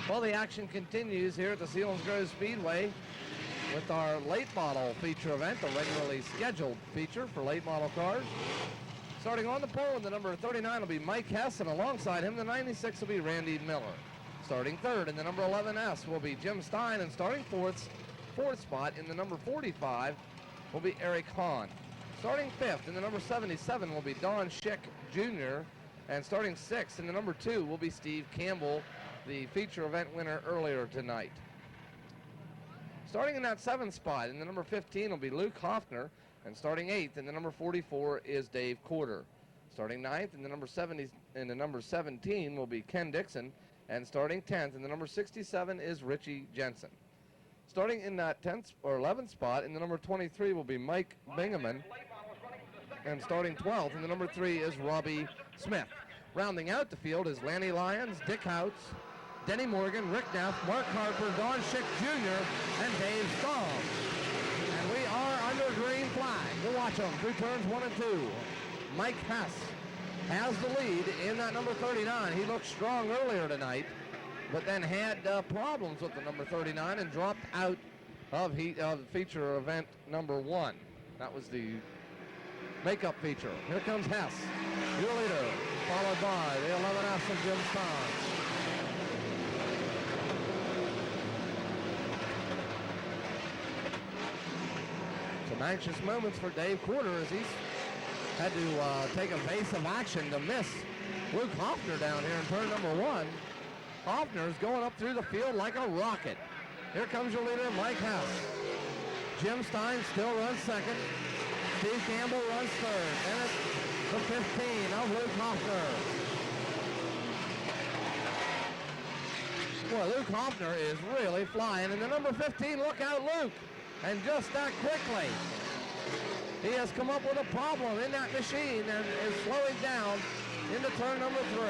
Well, the action continues here at the Selinsgrove Speedway with our late model feature event, the regularly scheduled feature for late model cars. Starting on the pole in the number 39 will be Mike Hess, and alongside him the 96 will be Randy Miller. Starting third in the number 11S will be Jim Stein, and starting fourth spot in the number 45 will be Eric Hahn. Starting fifth in the number 77 will be Don Schick Jr., and starting sixth in the number 2 will be Steve Campbell, the feature event winner earlier tonight. Starting in that 7th spot in the number 15 will be Luke Hoffner, and starting 8th in the number 44 is Dave Corder. Starting 9th in the number 17 will be Ken Dixon, and starting 10th in the number 67 is Richie Jensen. Starting in that 10th or 11th spot in the number 23 will be Mike Bingaman, and starting 12th in the number 3 is Robbie Smith. Rounding out the field is Lanny Lyons, Dick Houts, Denny Morgan, Rick Neff, Mark Harper, Don Schick Jr., and Dave Stahl. And we are under green flag. We'll watch them through turns 1 and 2. Mike Hess has the lead in that number 39. He looked strong earlier tonight, but then had problems with the number 39 and dropped out of feature event number 1. That was the makeup feature. Here comes Hess, your leader, followed by the 11S of Jim Stein. Some anxious moments for Dave Corder as he's had to take evasive action to miss Luke Hoffner down here in turn number 1. Hoffner is going up through the field like a rocket. Here comes your leader, Mike Hess. Jim Stein still runs second. Steve Campbell runs third. And it's the 15 of Luke Hoffner. Boy, Luke Hoffner is really flying. And the number 15, look out, Luke. And just that quickly, he has come up with a problem in that machine and is slowing down into turn number 3.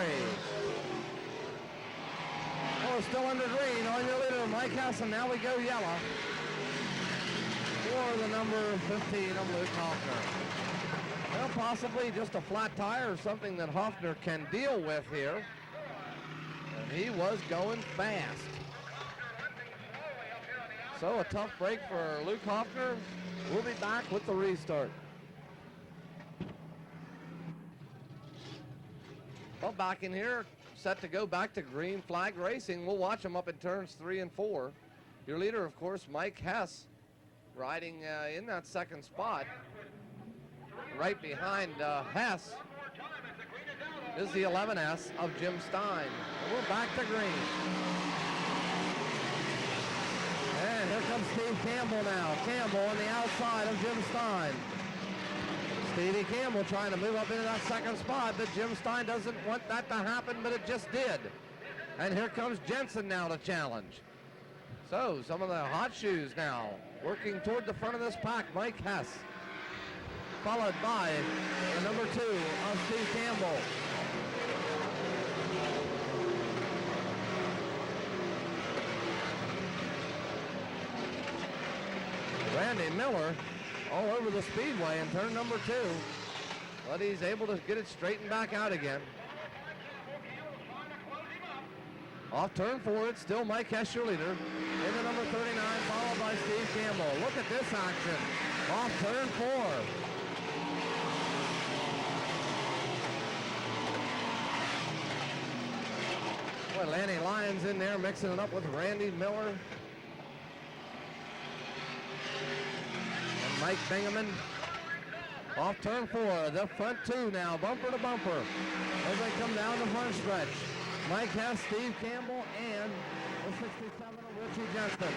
Oh, still under green on your leader, Mike Hess, and now we go yellow for the number 15 of Luke Hoffner. Well, possibly just a flat tire or something that Hoffner can deal with here. And he was going fast. So a tough break for Luke Hoffner. We'll be back with the restart. Well, back in here, set to go back to green flag racing. We'll watch them up in turns 3 and 4. Your leader, of course, Mike Hess, riding in that 2nd spot. Right behind Hess is the 11S of Jim Stein. And we're back to green. And here comes Steve Campbell now. Campbell on the outside of Jim Stein. Stevie Campbell trying to move up into that 2nd spot, but Jim Stein doesn't want that to happen, but it just did. And here comes Jensen now to challenge. So some of the hot shoes now working toward the front of this pack. Mike Hess, followed by the number 2 of Steve Campbell. Randy Miller all over the speedway in turn number 2, but he's able to get it straightened back out again. Off turn 4, it's still Mike Hess, your leader, into number 39, followed by Steve Campbell. Look at this action off turn 4. Boy, Lanny Lyons in there mixing it up with Randy Miller. Mike Bingaman off turn 4, the front 2 now, bumper to bumper as they come down the front stretch. Mike Hess, Steve Campbell, and the 67 of Richie Jensen.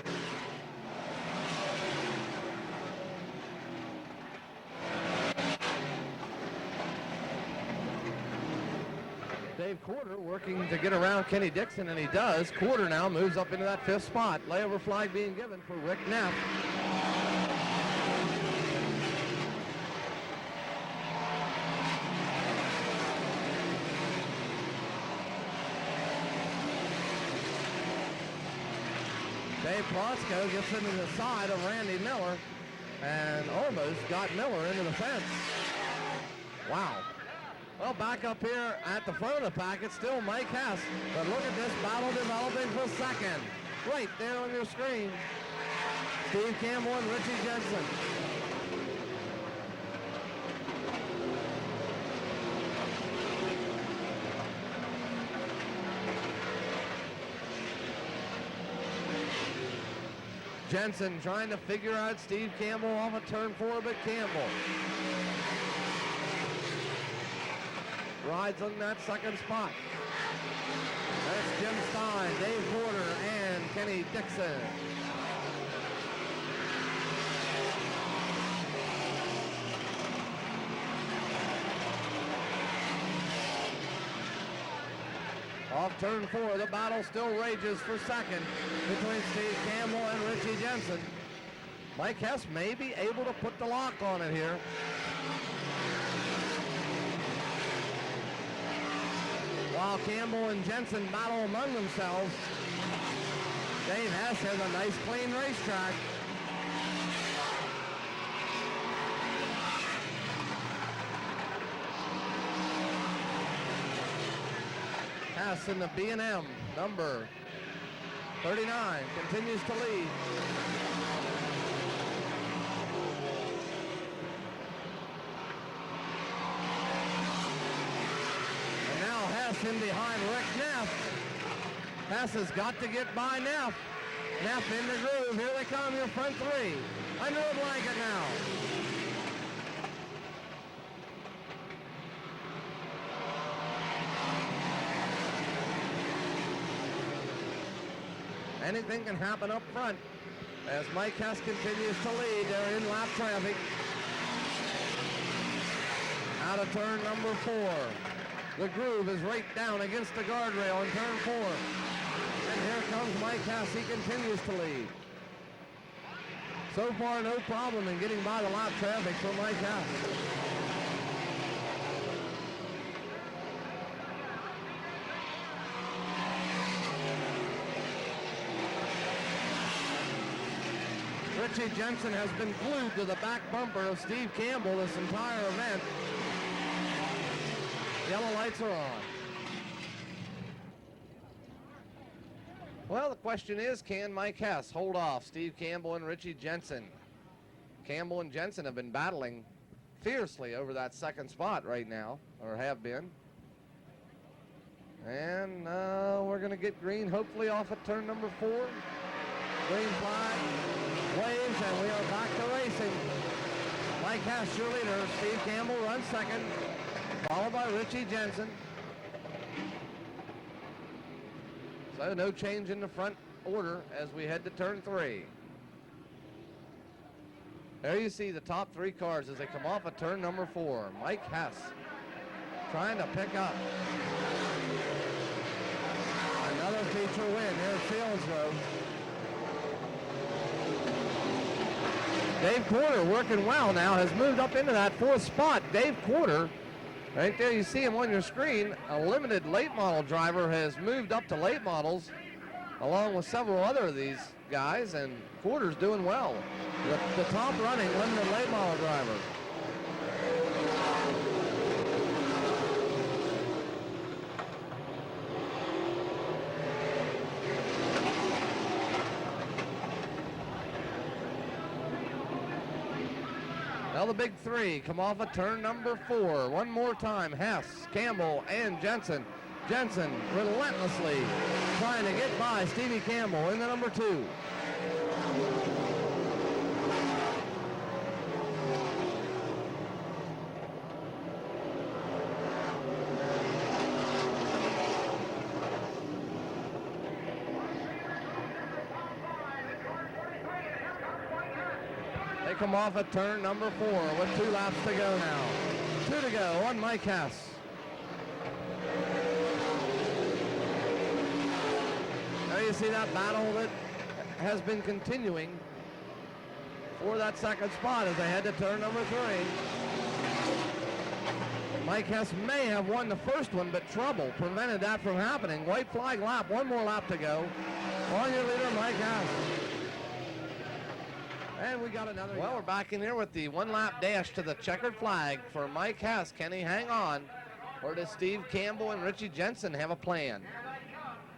Dave Corder working to get around Kenny Dixon, and he does. Corder now moves up into that 5th spot. Layover flag being given for Rick Neff. Dave Plotsko gets into the side of Randy Miller and almost got Miller into the fence. Wow. Well, back up here at the front of the pack, it's still Mike Hess. But look at this battle developing for second. Right there on your screen. Steve Campbell and Richie Jensen. Jensen trying to figure out Steve Campbell off of turn 4, but Campbell rides on that second spot. That's Jim Stein, Dave Porter, and Kenny Dixon. Off turn 4, the battle still rages for second between Steve Campbell and Richie Jensen. Mike Hess may be able to put the lock on it here. While Campbell and Jensen battle among themselves, Dave Hess has a nice clean racetrack. Hess in the B&M, number 39, continues to lead. And now Hess in behind Rick Neff. Hess has got to get by Neff. Neff in the groove. Here they come, your front three. Under a blanket now. Anything can happen up front as Mike Hess continues to lead. They're in lap traffic. Out of turn number 4. The groove is right down against the guardrail in turn 4. And here comes Mike Hess. He continues to lead. So far, no problem in getting by the lap traffic for Mike Hess. Richie Jensen has been glued to the back bumper of Steve Campbell this entire event. Yellow lights are on. Well, the question is, can Mike Hess hold off Steve Campbell and Richie Jensen? Campbell and Jensen have been battling fiercely over that second spot right now, or have been. And we're going to get green, hopefully off at turn number 4. Green flag, waves, and we are back to racing. Mike Hess, your leader. Steve Campbell runs second, followed by Richie Jensen. So no change in the front order as we head to turn 3. There you see the top 3 cars as they come off of turn number 4. Mike Hess trying to pick up another feature win here at Selinsgrove. Dave Quarter working well now, has moved up into that 4th spot. Dave Quarter, right there you see him on your screen, a limited late model driver, has moved up to late models along with several other of these guys, and Quarter's doing well. The top running limited late model driver. Now the big 3 come off of turn number 4. One more time, Hess, Campbell, and Jensen. Jensen relentlessly trying to get by Stevie Campbell in the number 2. They come off at turn number 4 with 2 laps to go now. 2 to go on Mike Hess. There you see that battle that has been continuing for that second spot as they head to turn number 3. Mike Hess may have won the first one, but trouble prevented that from happening. White flag lap, 1 more lap to go. On your leader, Mike Hess. And we got another. Well, we're back in here with the 1 lap dash to the checkered flag for Mike Hess. Can he hang on? Or does Steve Campbell and Richie Jensen have a plan?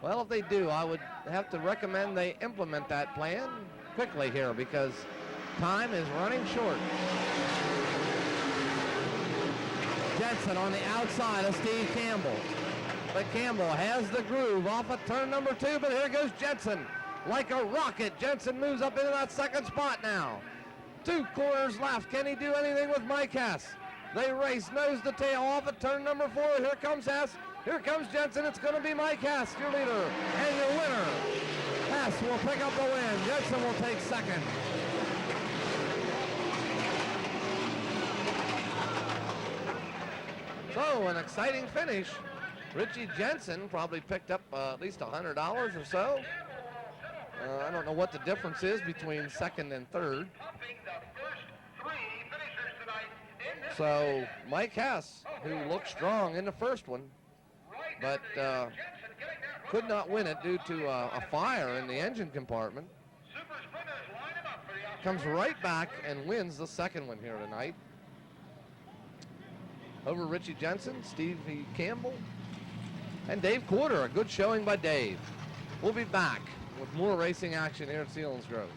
Well, if they do, I would have to recommend they implement that plan quickly here because time is running short. Jensen on the outside of Steve Campbell. But Campbell has the groove off of turn number 2, but here goes Jensen. Like a rocket, Jensen moves up into that second spot now. 2 corners left. Can he do anything with Mike Hess? They race nose to tail off at turn number 4. Here comes Hess. Here comes Jensen. It's going to be Mike Hess, your leader and your winner. Hess will pick up the win. Jensen will take second. So an exciting finish. Richie Jensen probably picked up at least $100 or so. I don't know what the difference is between second and third. So Mike Hess, who looked strong in the first one, but could not win it due to a fire in the engine compartment, comes right back and wins the second one here tonight. Over Richie Jensen, Steve Campbell, and Dave Quarter. A good showing by Dave. We'll be back with more racing action here at Selinsgrove.